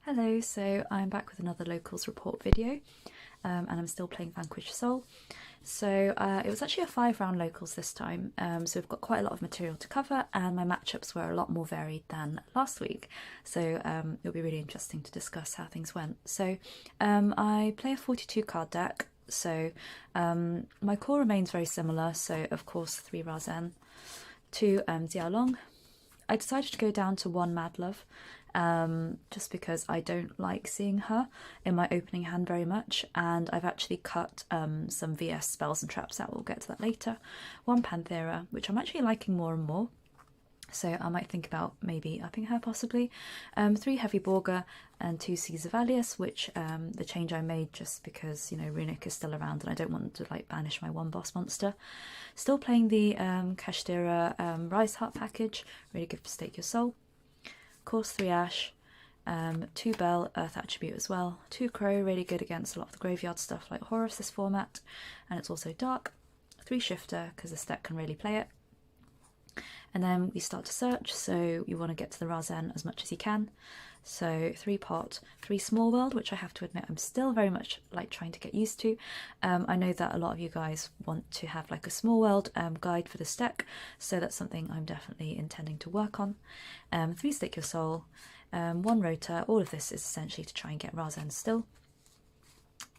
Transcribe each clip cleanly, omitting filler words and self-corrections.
Hello, so I'm back with another locals report video, and I'm still playing Vanquish Soul. So it was actually a 5-round locals this time, so we've got quite a lot of material to cover, and my matchups were a lot more varied than last week. So it'll be really interesting to discuss how things went. So I play a 42 card deck, so my core remains very similar. So of course 3 Razen, 2 Xiaolong. I decided to go down to 1 Madlove, just because I don't like seeing her in my opening hand very much, and I've actually cut some VS spells and traps out. We'll get to that later. 1 Panthera, which I'm actually liking more and more, so I might think about maybe upping her possibly. 3 Heavy Borger and 2 Caesar Valius, which the change I made just because, you know, Runic is still around and I don't want to like banish my 1 boss monster. Still playing the Kashtira Rise Heart package, really good for Stake Your Soul. Of course 3 Ash, 2 Bell, Earth Attribute as well, 2 Crow, really good against a lot of the graveyard stuff like Horus this format, and it's also dark. 3 Shifter, because this deck can really play it. And then we start to search, so you want to get to the Razen as much as you can. So 3 Pot, 3 Small World, which I have to admit I'm still very much like trying to get used to. I know that a lot of you guys want to have like a Small World guide for this deck, so that's something I'm definitely intending to work on. 3 Stake Your Soul, 1 Rotor. All of this is essentially to try and get Razen still.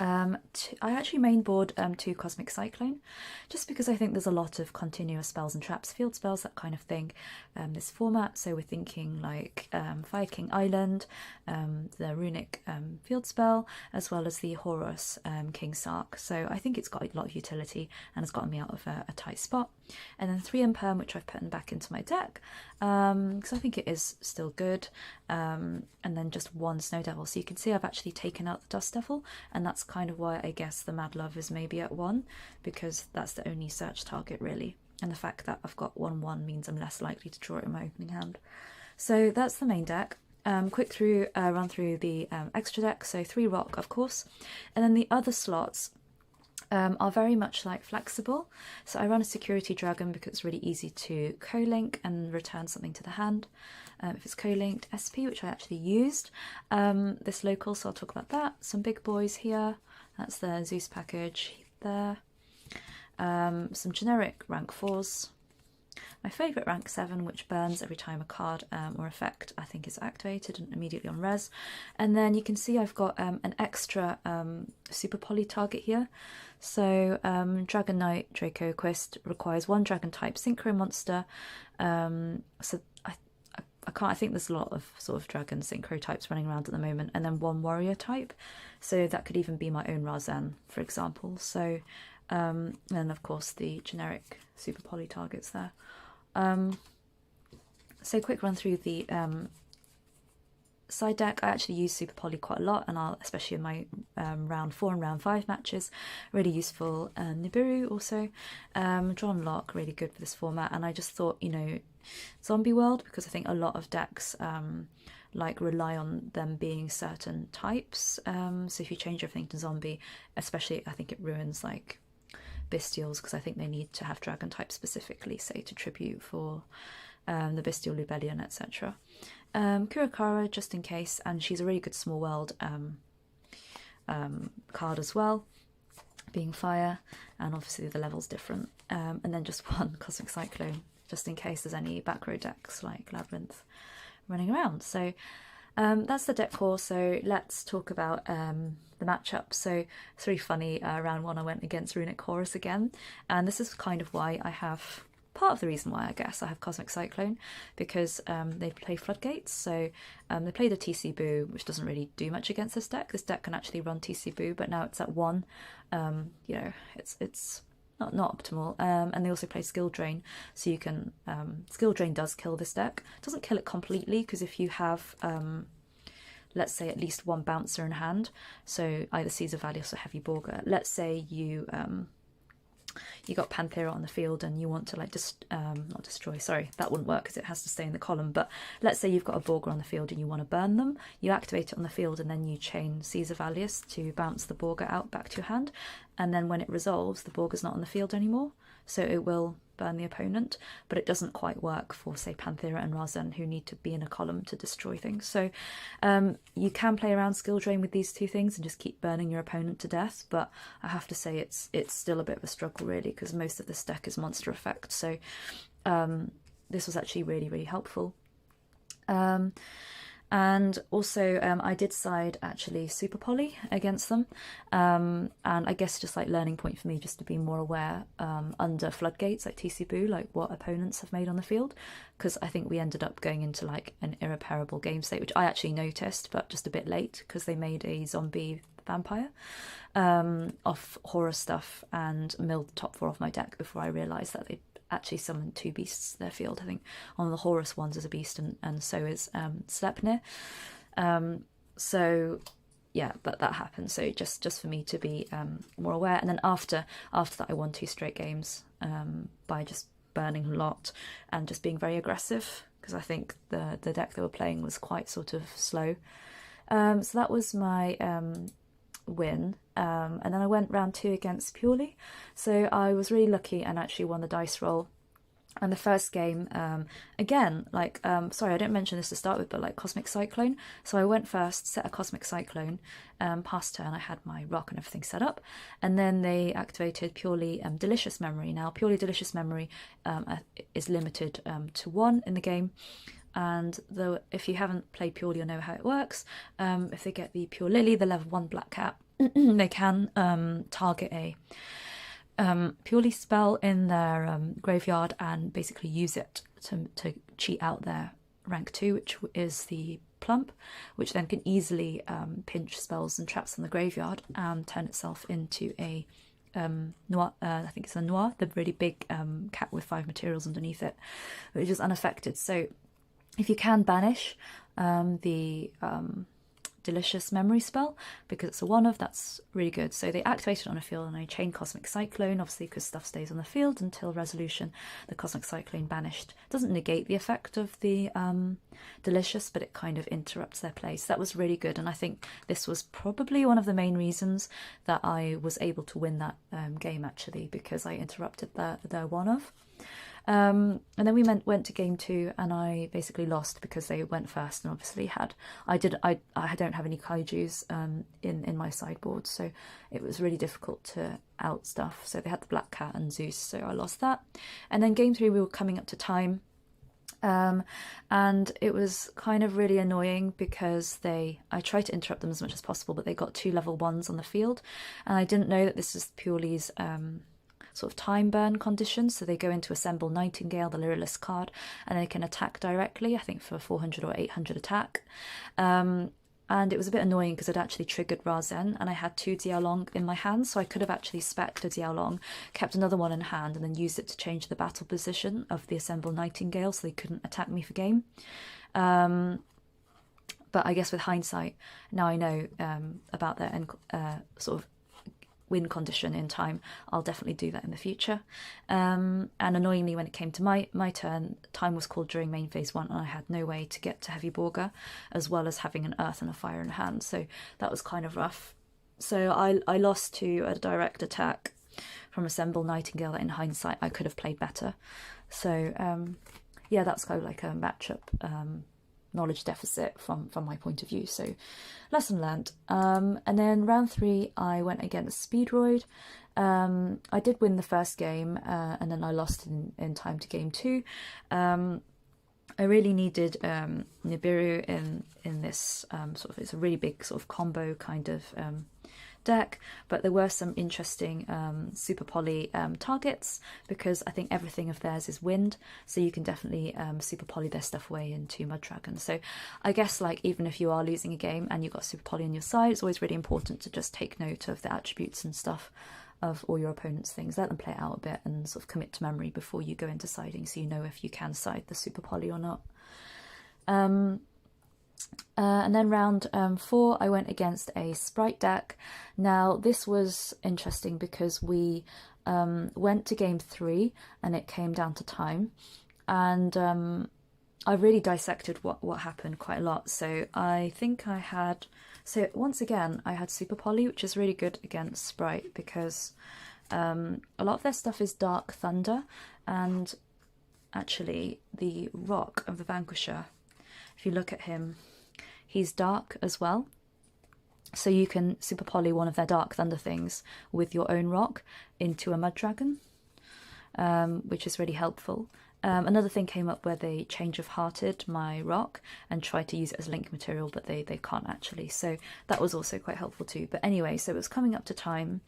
I actually mainboard 2 Cosmic Cyclone, just because I think there's a lot of continuous spells and traps, field spells, that kind of thing, this format. So we're thinking like Fire King Island, the Runic field spell, as well as the Horus King Sark. So I think it's got a lot of utility and has gotten me out of a tight spot. And then 3 Imperm, which I've put back into my deck, because I think it is still good. And then just 1 Snow Devil. So you can see I've actually taken out the Dust Devil, and that's kind of why I guess the Madlove is maybe at 1, because that's the only search target really. And the fact that I've got 1/1 means I'm less likely to draw it in my opening hand. So that's the main deck. Quick run through the extra deck. So 3 Rock, of course, and then the other slots are very much like flexible. So I run a Security Dragon because it's really easy to co-link and return something to the hand. If it's co-linked, SP, which I actually used this local, so I'll talk about that. Some big boys here, that's the Zeus package there. Some generic rank 4s. My favourite rank 7, which burns every time a card or effect I think is activated and immediately on res. And then you can see I've got an extra super poly target here. So Dragon Knight Draco Quest requires 1 dragon type synchro monster. So I think there's a lot of sort of dragon synchro types running around at the moment, and then 1 warrior type. So that could even be my own Razen, for example. So and then of course the generic super poly targets there. So quick run through the side deck. I actually use super poly quite a lot, and especially in my round 4 and round 5 matches, really useful. Nibiru also, Drawn Lock, really good for this format. And I just thought, you know, Zombie World, because I think a lot of decks like rely on them being certain types. So if you change everything to zombie, especially, I think it ruins like Bystials, because I think they need to have dragon type specifically, say to tribute for the Bystial Lubellion, etc. Kurakara, just in case, and she's a really good Small World card as well, being fire, and obviously the level's different. And then just 1 Cosmic Cyclone, just in case there's any back row decks like Labyrinth running around. So that's the deck core. So let's talk about the matchup. So it's really funny, round 1 I went against Runick Horus again, and this is kind of why I have, part of the reason why I guess I have Cosmic Cyclone, because they play Floodgates. So they play the TC Boo, which doesn't really do much against this deck. This deck can actually run TC Boo, but now it's at 1. You know, it's not optimal. And they also play Skill Drain, so you can Skill Drain does kill this deck. It doesn't kill it completely, because if you have let's say at least 1 bouncer in hand, so either Caesar Valius or Heavy Borger. Let's say you got Panthera on the field and you want to like not destroy, sorry, that wouldn't work because it has to stay in the column, but let's say you've got a Borger on the field and you want to burn them, you activate it on the field and then you chain Caesar Valius to bounce the Borger out back to your hand, and then when it resolves the Borger's not on the field anymore. so it will burn the opponent, but it doesn't quite work for, say, Panthera and Razen, who need to be in a column to destroy things. So you can play around skill drain with these two things and just keep burning your opponent to death, but I have to say it's still a bit of a struggle, really, because most of this deck is monster effect. So this was actually really, really helpful. And also I did side actually Super Poly against them, and I guess just like learning point for me just to be more aware under floodgates like TC Boo, like what opponents have made on the field, because I think we ended up going into like an irreparable game state, which I actually noticed but just a bit late, because they made a zombie vampire off horror stuff and milled the top 4 off my deck before I realised that they'd actually summoned 2 beasts to their field. I think one of the Horus ones is a beast, and so is Sleipnir. So yeah, but that happened. So just for me to be more aware. And then after that, I won 2 straight games by just burning a lot and just being very aggressive, because I think the deck they were playing was quite sort of slow. So that was my win. And then I went round 2 against Purrely, so I was really lucky and actually won the dice roll. And the first game, again, like, sorry, I didn't mention this to start with, but like Cosmic Cyclone. So I went first, set a Cosmic Cyclone, past turn, I had my rock and everything set up, and then they activated Purrely Delicious Memory. Now, Purrely Delicious Memory is limited to 1 in the game. And though if you haven't played Purrely, you'll know how it works. If they get the Pure Lily, the level 1 black cat, they can target a Purrely spell in their graveyard and basically use it to cheat out their rank 2, which is the Plump, which then can easily pinch spells and traps in the graveyard and turn itself into a Noir, I think it's a Noir, the really big cat with 5 materials underneath it, which is unaffected. So if you can banish the Delicious Memory spell, because it's a 1-of, that's really good. So they activate it on a field, and I chain Cosmic Cyclone, obviously because stuff stays on the field until resolution. The Cosmic Cyclone banished doesn't negate the effect of the Delicious, but it kind of interrupts their play. So that was really good, and I think this was probably one of the main reasons that I was able to win that game, actually, because I interrupted their 1-of. And then we went to game 2, and I basically lost because they went first, and obviously I don't have any kaijus in my sideboard, so it was really difficult to out stuff. So they had the Black Cat and Zeus, so I lost that. And then game 3 we were coming up to time, and it was kind of really annoying because I tried to interrupt them as much as possible, but they got 2 level 1s on the field, and I didn't know that this is Purrely's sort of time burn conditions. So they go into Assemble Nightingale, the Lyrillist card, and they can attack directly, I think for 400 or 800 attack. And it was a bit annoying because it actually triggered Razen, and I had 2 Dialong in my hand, so I could have actually spec'd a Dialong, kept another one in hand, and then used it to change the battle position of the Assemble Nightingale so they couldn't attack me for game. But I guess with hindsight, now I know about their sort of win condition in time, I'll definitely do that in the future. And annoyingly, when it came to my turn, time was called during main phase 1, and I had no way to get to Heavy Borga, as well as having an earth and a fire in hand, so that was kind of rough. So I lost to a direct attack from Assemble Nightingale that in hindsight I could have played better. So yeah, that's kind of like a matchup knowledge deficit from my point of view, so lesson learned. And then round 3 I went against Speedroid. I did win the first game, and then I lost in time to game 2. I really needed Nibiru in this sort of, it's a really big sort of combo kind of deck, but there were some interesting Super Poly targets, because I think everything of theirs is wind, so you can definitely Super Poly their stuff away into Mud Dragon. So I guess, like, even if you are losing a game and you've got Super Poly on your side, it's always really important to just take note of the attributes and stuff of all your opponent's things, let them play it out a bit and sort of commit to memory before you go into siding, so you know if you can side the Super Poly or not. And then round 4 I went against a Sprite deck. Now this was interesting because we went to game 3 and it came down to time, and I really dissected what happened quite a lot. So I think I had, so once again I had Super Poly, which is really good against Sprite because A lot of their stuff is Dark Thunder, and actually the rock of the Vanquisher, if you look at him, he's dark as well. So you can super poly one of their Dark Thunder things with your own rock into a mud dragon, which is really helpful. Another thing came up where they change of hearted my rock and tried to use it as link material, but they can't actually. So that was also quite helpful too. But anyway, so it was coming up to time.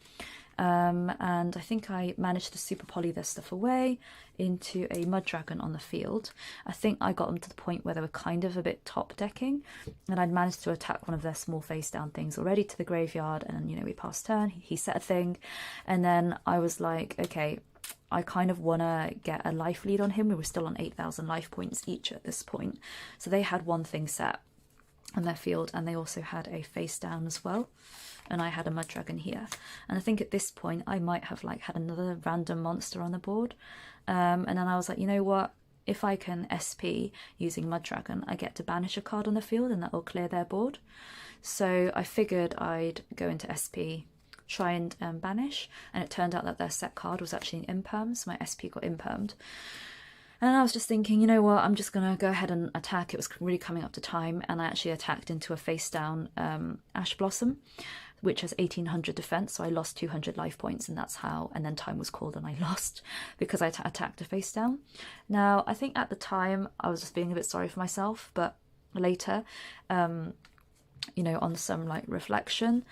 And I think I managed to super poly their stuff away into a mud dragon on the field. I think I got them to the point where they were kind of a bit top decking, and I'd managed to attack one of their small face down things already to the graveyard, and you know, we passed turn, he set a thing, and then I was like, okay, I kind of want to get a life lead on him. We were still on 8,000 life points each at this point, so they had one thing set on their field, and they also had a face down as well, and I had a mud dragon here. And I think at this point I might have like had another random monster on the board, and then I was like, you know what, if I can SP using mud dragon, I get to banish a card on the field and that will clear their board. So I figured I'd go into SP, try and banish, and it turned out that their set card was actually an imperm, so my SP got impermed. And I was just thinking, you know what, I'm just going to go ahead and attack. It was really coming up to time, and I actually attacked into a face down Ash Blossom, which has 1800 defense, so I lost 200 life points, and that's how, and then time was called and I lost because I attacked a face down. Now, I think at the time I was just being a bit sorry for myself, but later, you know, on some like reflection,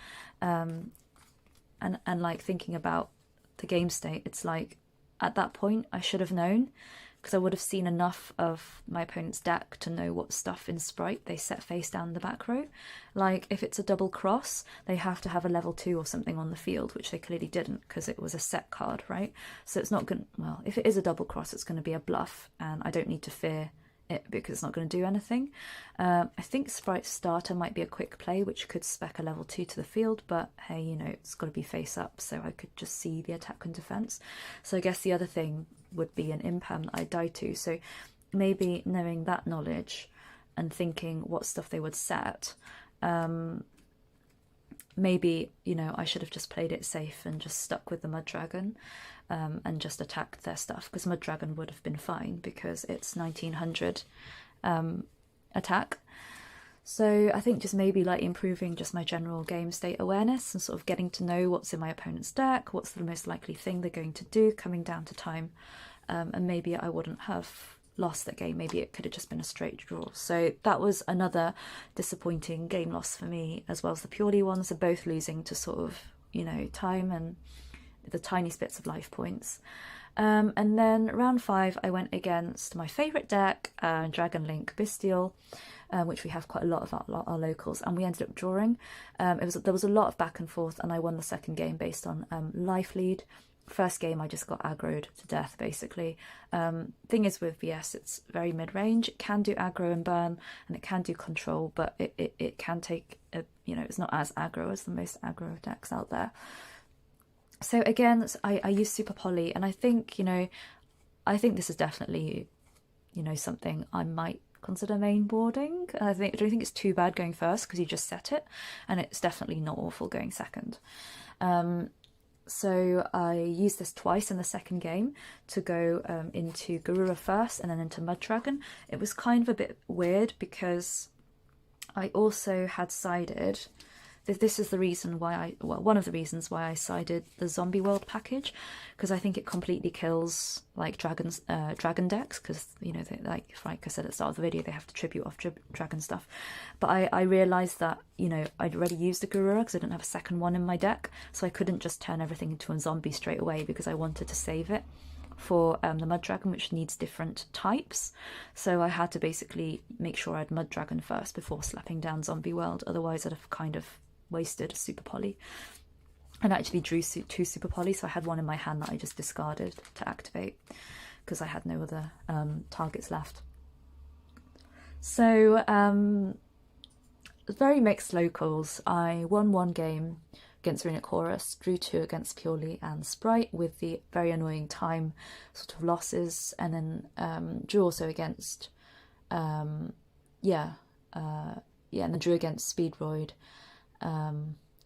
and like thinking about the game state, it's like at that point I should have known, because I would have seen enough of my opponent's deck to know what stuff in Sprite they set face down the back row. Like if it's a double cross, they have to have a level 2 or something on the field, which they clearly didn't because it was a set card, right? So it's not going to, well, if it is a double cross, it's going to be a bluff, and I don't need to fear it because it's not going to do anything. I think Sprite's starter might be a quick play, which could spec a level 2 to the field, but hey, you know, it's got to be face up, so I could just see the attack and defense. So I guess the other thing would be an imperm that I die to. So maybe knowing that knowledge and thinking what stuff they would set, maybe, you know, I should have just played it safe and just stuck with the mud dragon, and just attacked their stuff, because mud dragon would have been fine because it's 1900 attack. So I think just maybe like improving just my general game state awareness and sort of getting to know what's in my opponent's deck, what's the most likely thing they're going to do coming down to time, and maybe I wouldn't have lost that game. Maybe it could have just been a straight draw. So that was another disappointing game loss for me, as well as the Purrely ones are both losing to sort of, you know, time and the tiny bits of life points. And then round 5 I went against my favourite deck, Dragon Link Bystial, which we have quite a lot of our locals, and we ended up drawing. There was a lot of back and forth, and I won the second game based on life lead. First game I just got aggroed to death basically. Thing is with VS, it's very mid-range. It can do aggro and burn, and it can do control, but it can take a, you know, it's not as aggro as the most aggro decks out there. So again, I use Super Poly, and I think, you know, I think this is definitely, you know, something I might consider main boarding. I don't think it's too bad going first because you just set it, and it's definitely not awful going second. So I used this twice in the second game to go into Garura first and then into Mud Dragon. It was kind of a bit weird because I also had sided, this is the reason why one of the reasons why I sided the Zombie World package, because I think it completely kills like dragon decks, because, you know, like I said at the start of the video, they have to tribute off dragon stuff. But I realised that, you know, I'd already used the Garura because I didn't have a second one in my deck, so I couldn't just turn everything into a zombie straight away because I wanted to save it for the Mud Dragon, which needs different types. So I had to basically make sure I had Mud Dragon first before slapping down Zombie World, otherwise I'd have kind of wasted Super Poly. And I actually drew 2 Super Poly, so I had one in my hand that I just discarded to activate because I had no other targets left. So very mixed locals. I won 1 game against Runick Horus, drew 2 against Purrely and Spright with the very annoying time sort of losses, and then drew also against and then drew against Speedroid.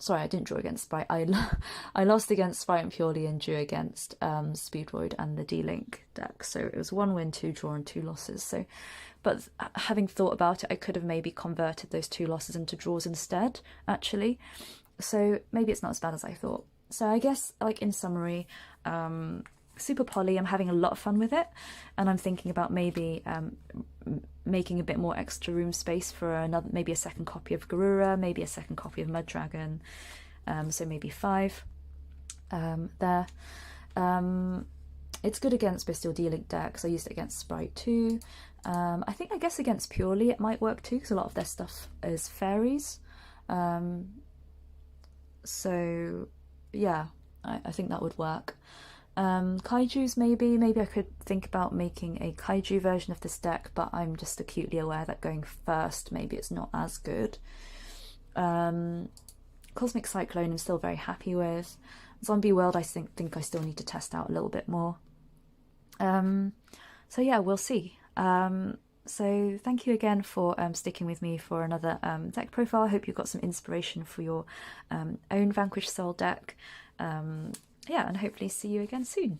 sorry, I didn't draw against Spright. I lost against Spright and Purrely and drew against Speedroid and the D-Link deck. So it was 1 win, 2 draw and 2 losses. So, but having thought about it, I could have maybe converted those 2 losses into draws instead, actually. So maybe it's not as bad as I thought. So I guess, like, in summary, Super Poly, I'm having a lot of fun with it, and I'm thinking about maybe making a bit more extra room space for maybe a second copy of Garura, maybe a second copy of Mud Dragon, so maybe 5 there. It's good against Bystial D-Link decks. I used it against Sprite too. I guess against Purrely it might work too, because a lot of their stuff is fairies. So yeah, I think that would work. Kaijus maybe I could think about making a kaiju version of this deck, but I'm just acutely aware that going first maybe it's not as good. Cosmic Cyclone I'm still very happy with. Zombie World I think I still need to test out a little bit more. So yeah, we'll see. So thank you again for sticking with me for another deck profile. I hope you got some inspiration for your own Vanquish Soul deck. Yeah, and hopefully see you again soon.